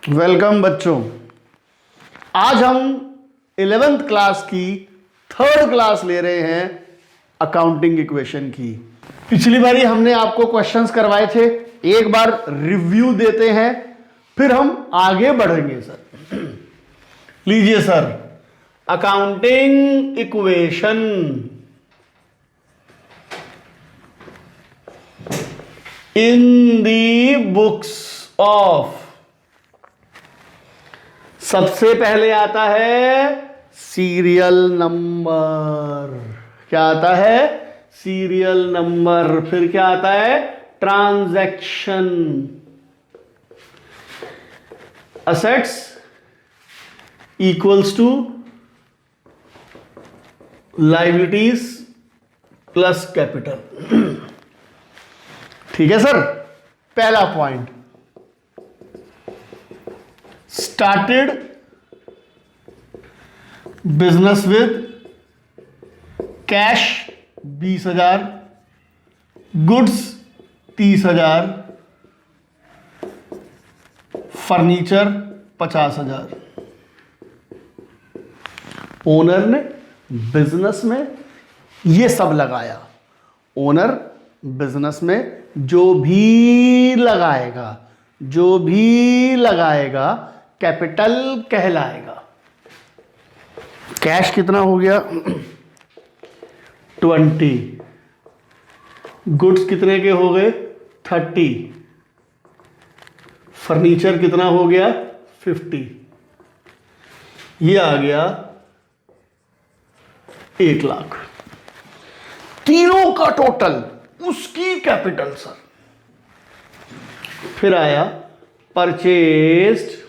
Welcome बच्चों। आज हम 11th क्लास की थर्ड क्लास ले रहे हैं अकाउंटिंग इक्वेशन की। पिछली बारी हमने आपको क्वेश्चंस करवाए थे, एक बार रिव्यू देते हैं फिर हम आगे बढ़ेंगे। सर लीजिए sir, accounting equation in the books of. सबसे पहले आता है सीरियल नंबर। क्या आता है? Serial number. फिर क्या आता है? Transaction. Assets equals to liabilities plus capital. ठीक है सर। पहला point, started business with cash 20,000, goods 30,000, furniture 50,000। Owner ने बिजनेस में ये सब लगाया। ओनर बिजनेस में जो भी लगाएगा कैपिटल कहलाएगा। कैश कितना हो गया? 20। गुड्स कितने के हो गए? 30। फर्नीचर कितना हो गया? 50। ये आ गया 1 लाख। तीनों का टोटल उसकी कैपिटल सर। फिर आया परचेज्ड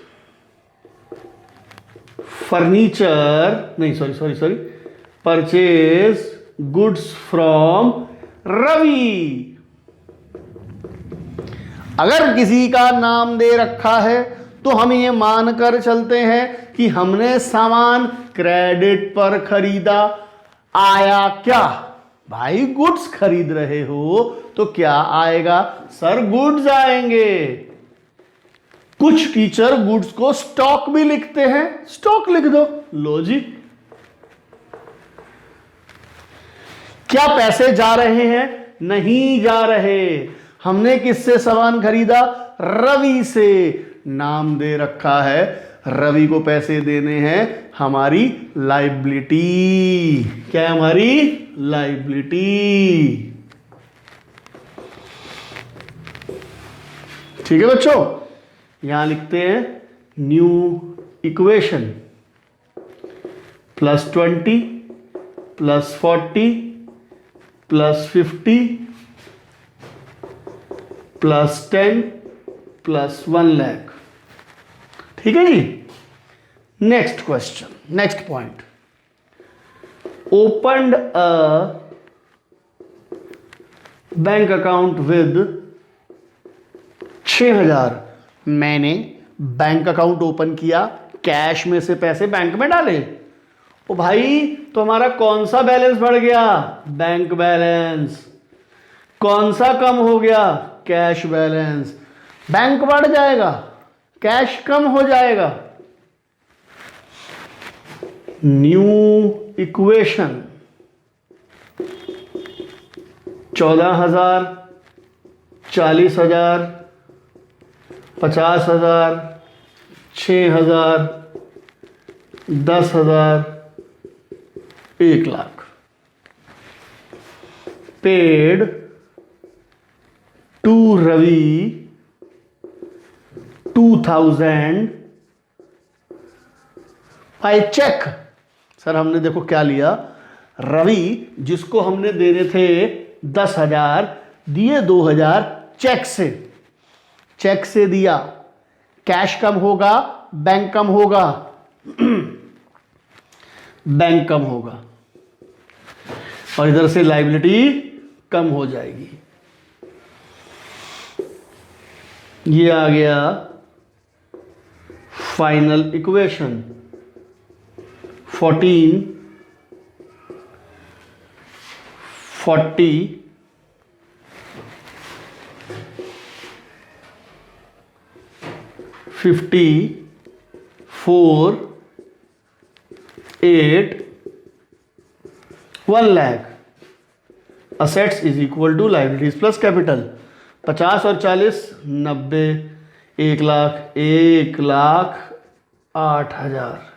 फर्नीचर, नहीं sorry, purchase goods from Ravi. अगर किसी का नाम दे रखा है तो हम ये मानकर चलते हैं कि हमने सामान क्रेडिट पर खरीदा। आया क्या? भाई गुड्स खरीद रहे हो तो क्या आएगा सर? गुड्स आएंगे। कुछ टीचर गुड्स को स्टॉक भी लिखते हैं, स्टॉक लिख दो। लो जी। क्या पैसे जा रहे हैं? नहीं जा रहे। हमने किससे सामान खरीदा? रवि से। नाम दे रखा है, रवि को पैसे देने हैं, हमारी लायबिलिटी। क्या है हमारी? लायबिलिटी। ठीक है बच्चों, यहां लिखते हैं न्यू इक्वेशन +20 +40 +50 +10 +1 लाख। ठीक है जी। Next question, next point, opened a bank account with 6,000। मैंने बैंक अकाउंट ओपन किया, कैश में से पैसे बैंक में डाले। ओ भाई, तो हमारा कौन सा बैलेंस बढ़ गया? Bank balance. कौन सा कम हो गया? Cash balance. बैंक बढ़ जाएगा, कैश कम हो जाएगा। New equation 14,000, 40,000, 50,000, 6,000, 10,000, 1 lakh. Paid to Ravi 2,000 by cheque. Sir हमने देखो क्या लिया, रवि जिसको हमने देने थे 10,000, दिए 2,000 चेक से। चेक से दिया, कैश कम होगा, बैंक कम होगा। बैंक कम होगा और इधर से लायबिलिटी कम हो जाएगी। ये आ गया final equation 14, 40, 50 54 8 1 lakh. Assets is equal to liabilities plus capital. 50 और 40 90, 1 लाख 1,08,000।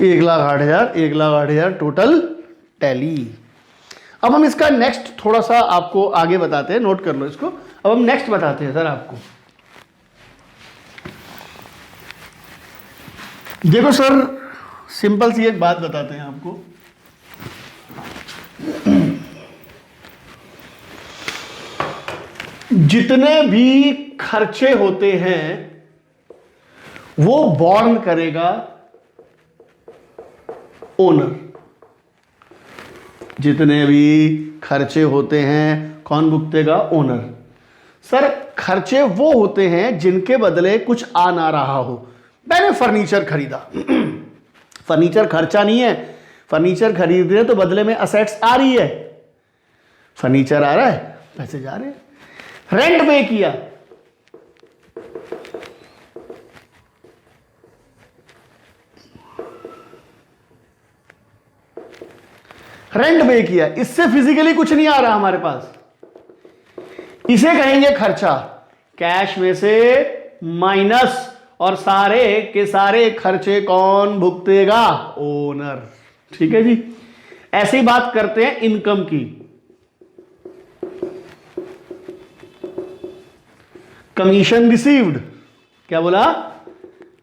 एक लाख 8,000 टोटल टैली। अब हम इसका नेक्स्ट थोड़ा सा आपको आगे बताते हैं, नोट कर लो इसको। अब हम नेक्स्ट बताते हैं सर आपको। देखो सर, सिंपल सी एक बात बताते हैं आपको। जितने भी खर्चे होते हैं वो बॉर्न करेगा ओनर। जितने भी खर्चे होते हैं कौन भुगतेगा? ओनर। सर खर्चे वो होते हैं जिनके बदले कुछ आ ना रहा हो। मैंने फर्नीचर खरीदा, फर्नीचर खर्चा नहीं है, फर्नीचर खरीद रहे तो बदले में असेट्स आ रही है, फर्नीचर आ रहा है, पैसे जा रहे हैं। रेंट पे किया, रेंट पे किया, इससे फिजिकली कुछ नहीं आ रहा हमारे पास, इसे कहेंगे खर्चा। कैश में से माइनस, और सारे के सारे खर्चे कौन भुगतेगा? ओनर। ठीक है जी। ऐसी बात करते हैं इनकम की। कमीशन रिसीव्ड, क्या बोला?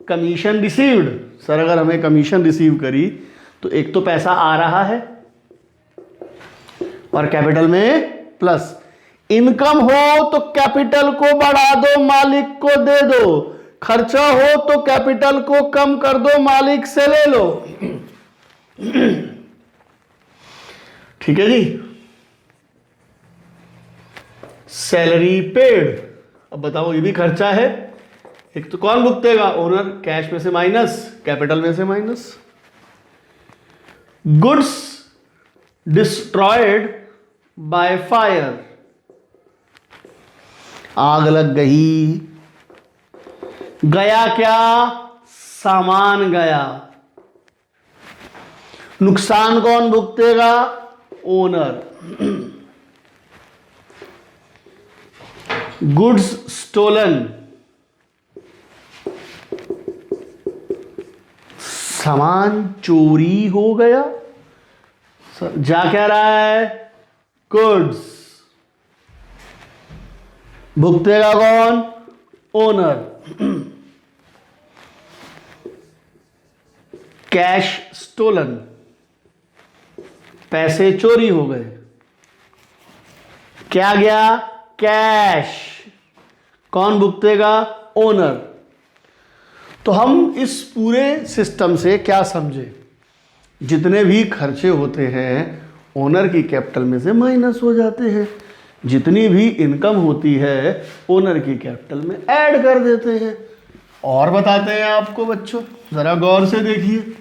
Commission received. सर अगर हमें कमीशन रिसीव करी तो एक तो पैसा आ रहा है और कैपिटल में प्लस। इनकम हो तो कैपिटल को बढ़ा दो, मालिक को दे दो। खर्चा हो तो कैपिटल को कम कर दो, मालिक से ले लो। ठीक है जी। सैलरी पेड, अब बताओ ये भी खर्चा है। एक तो कौन भुगतेगा? ओनर। कैश में से माइनस, कैपिटल में से minus. Goods destroyed by fire, आग लग गई, गया क्या? सामान गया। नुकसान कौन भुगतेगा? ओनर। गुड्स स्टोलन, सामान चोरी हो गया। जा क्या रहा है? गुड्स। भुगतेगा कौन? ओनर। कैश स्टोलन, पैसे चोरी हो गए, क्या गया? कैश। कौन भुगतेगा? ओनर। तो हम इस पूरे सिस्टम से क्या समझे? जितने भी खर्चे होते हैं ओनर की कैपिटल में से माइनस हो जाते हैं, जितनी भी इनकम होती है ओनर की कैपिटल में ऐड कर देते हैं। और बताते हैं आपको बच्चों, जरा गौर से देखिए।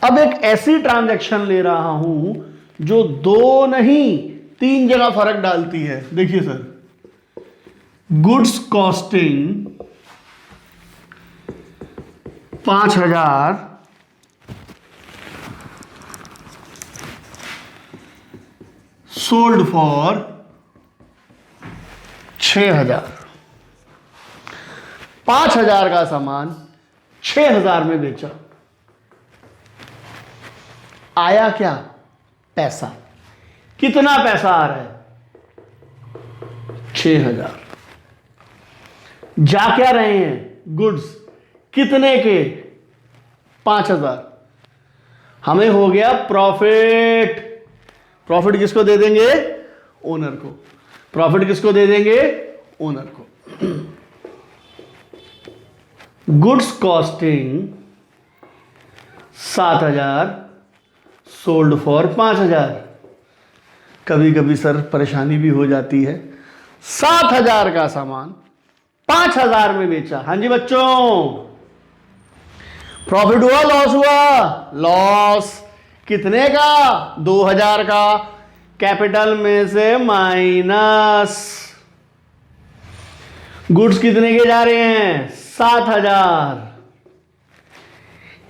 अब एक ऐसी ट्रांजैक्शन ले रहा हूं जो 2 नहीं 3 जगह फर्क डालती है। देखिए sir, goods costing 5,000, sold for 6,000। 5,000 का सामान 6,000 में बेचा। आया क्या? पैसा। कितना पैसा आ रहा है? 6,000। जा क्या रहे हैं? गुड्स। कितने के? 5,000। हमें हो गया प्रॉफिट। प्रॉफिट किसको दे देंगे? ओनर को। प्रॉफिट किसको दे देंगे? ओनर को। Goods costing 7,000, sold for 5,000। कभी कभी सर परेशानी भी हो जाती है। 7,000 का सामान 5,000 में बेचा। हाँ जी बच्चों, प्रॉफिट हुआ लॉस हुआ? लॉस। कितने का? 2000 का। कैपिटल में से माइनस। गुड्स कितने के जा रहे हैं? 7000।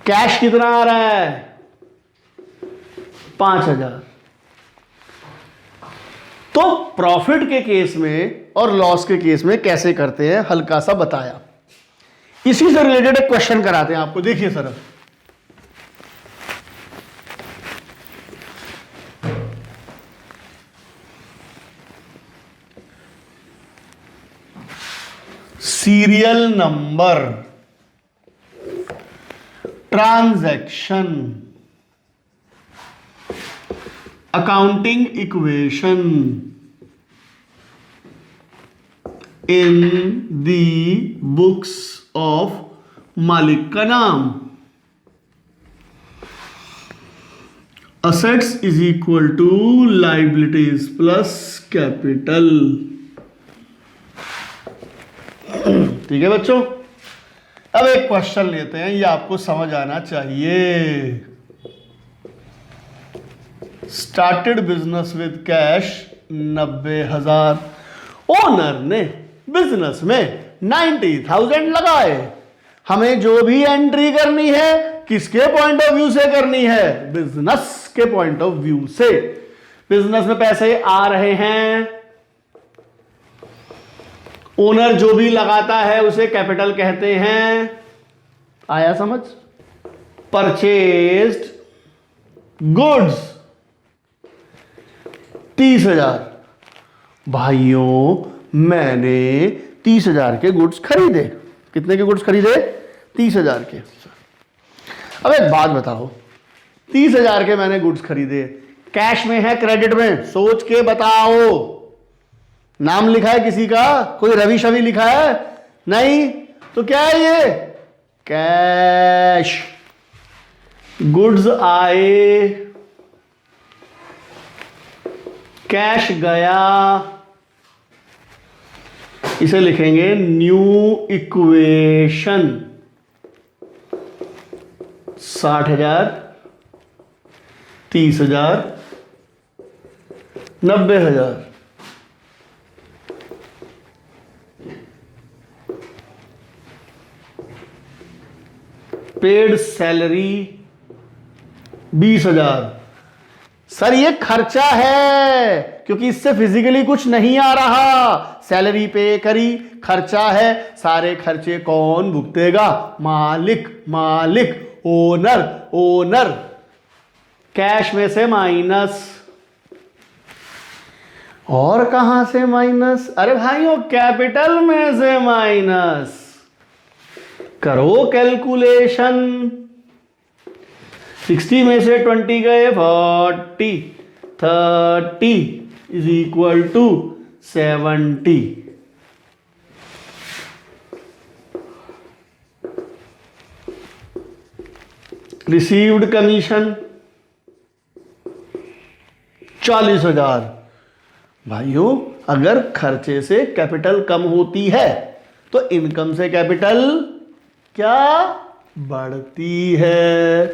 कैश कितना आ रहा है? 5000। तो प्रॉफिट के केस में और लॉस के केस में कैसे करते हैं हल्का सा बताया। इसी से रिलेटेड एक क्वेश्चन कराते हैं आपको, देखिए sir. Serial number, transaction, accounting equation in the books of मालिक का नाम। Assets is equal to liabilities plus capital. ठीक है बच्चों, अब एक क्वेश्चन लेते हैं, ये आपको समझ आना चाहिए। Started business with cash 90,000। Owner ने बिजनेस में 90,000 लगाए। हमें जो भी एंट्री करनी है किसके पॉइंट ऑफ व्यू से करनी है? बिजनेस के पॉइंट ऑफ व्यू से। बिजनेस में पैसे आ रहे हैं, ओनर जो भी लगाता है उसे कैपिटल कहते हैं। आया समझ? Purchased goods 30,000। भाइयों मैंने 30,000 के गुड्स खरीदे। कितने के गुड्स खरीदे? 30,000 के। अब एक बात बताओ, 30,000 के मैंने गुड्स खरीदे, कैश में है क्रेडिट में? सोच के बताओ। नाम लिखा है किसी का? कोई रवि शवि लिखा है? नहीं। तो क्या है ये? कैश। गुड्स आए, कैश गया, इसे लिखेंगे new equation. 60,000, 30,000, 90,000। Paid salary 20,000। Sir ये खर्चा है, क्योंकि इससे फिजिकली कुछ नहीं आ रहा। सैलरी पे करी, खर्चा है। सारे खर्चे कौन भुगतेगा? मालिक। मालिक, ओनर। ओनर। कैश में से माइनस। और कहां से माइनस? अरे भाइयों कैपिटल में से माइनस। करो कैलकुलेशन। 60 में से 20 गए 40, 30 is equal to 70। Received commission 40,000। भाइयों अगर खर्चे से कैपिटल कम होती है तो इनकम से कैपिटल क्या बढ़ती है?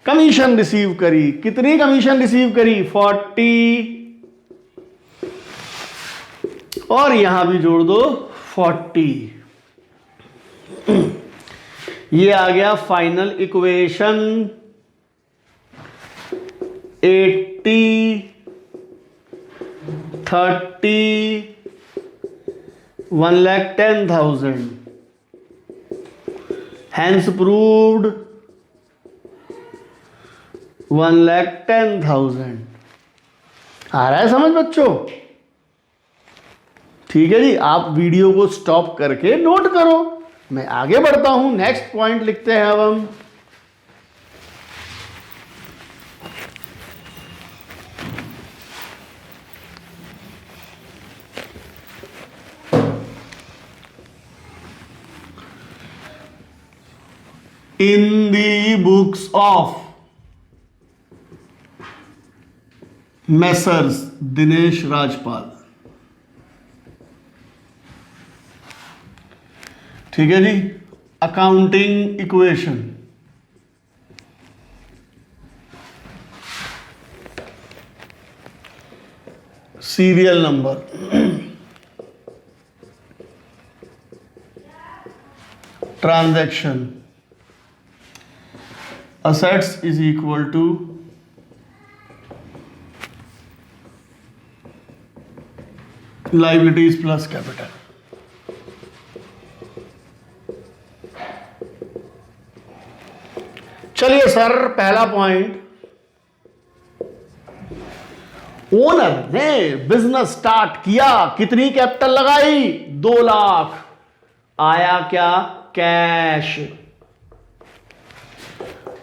कमीशन रिसीव करी, कितनी कमीशन रिसीव करी? 40, और यहां भी जोड़ दो 40। ये आ गया फाइनल इक्वेशन। 80, 30, 1,10,000। Hence proved 1,10,000। आ रहा है समझ बच्चों? ठीक है जी, आप वीडियो को स्टॉप करके नोट करो। मैं आगे बढ़ता हूं, नेक्स्ट पॉइंट लिखते हैं अब हम। In the books of Messrs Dinesh Rajpal. ठीक है जी, accounting equation serial number, transaction, assets is equal to liabilities plus capital. चलिए सर, पहला पॉइंट, ओनर ने बिजनेस स्टार्ट किया, कितनी कैपिटल लगाई? 2 लाख। आया क्या? कैश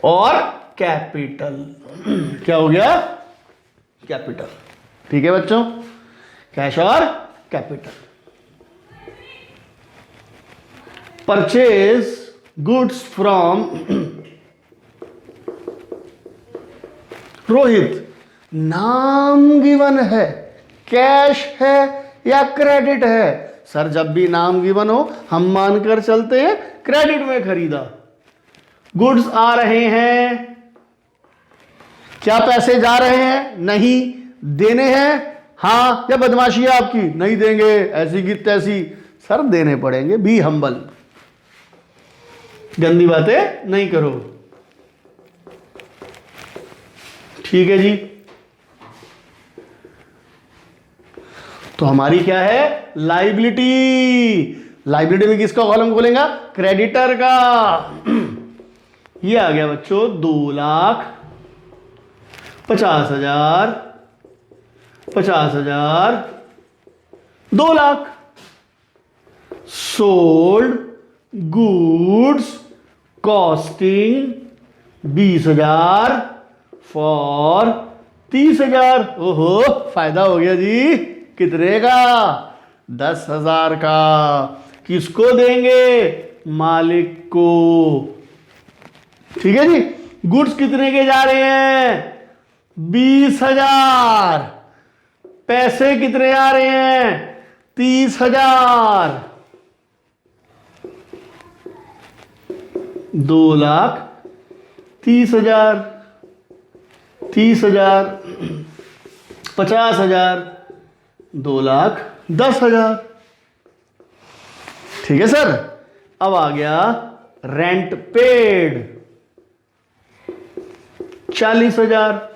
और कैपिटल। क्या हो गया? कैपिटल। ठीक है बच्चों, कैश और capital. Purchase goods from Rohit, नाम गिवन है, कैश है या क्रेडिट है? सर जब भी नाम गिवन हो हम मानकर चलते हैं क्रेडिट में खरीदा। गुड्स आ रहे हैं, क्या पैसे जा रहे हैं? नहीं। देने हैं? हाँ। या बदमाशी है आपकी? नहीं देंगे, ऐसी की तैसी। सर देने पड़ेंगे, बी हम्बल, गंदी बातें नहीं करो। ठीक है जी। तो हमारी क्या है? लाइबिलिटी। लाइबिलिटी में किसका कॉलम खोलेगा? क्रेडिटर का। ये आ गया बच्चों 2,50,000, 50,000, 2 lakh. Sold goods costing 20,000 for 30,000। ओहो, फायदा हो गया जी। कितने का? 10,000 का। किसको देंगे? मालिक को। ठीक है जी। गुड्स कितने के जा रहे हैं? 20,000। पैसे कितने आ रहे हैं? 30,000। 2,30,000, 30,000, 50,000, 2,10,000। ठीक है सर। अब आ गया रेंट पेड 40,000।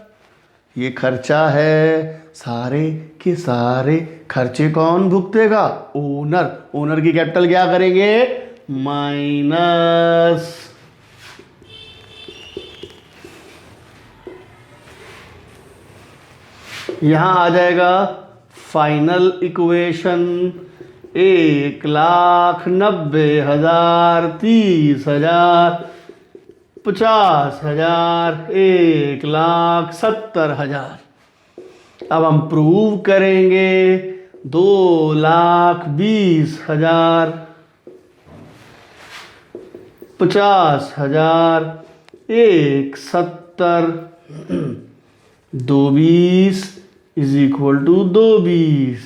ये खर्चा है, सारे के सारे खर्चे कौन भुगतेगा? ओनर। ओनर की कैपिटल क्या करेंगे? माइनस। यहां आ जाएगा फाइनल इक्वेशन 1,90,000, 30,000, 50,000, 1,70,000। अब हम प्रूव करेंगे 2,20,000, 50,000, 1,70, 220 इज इक्वल टू 220।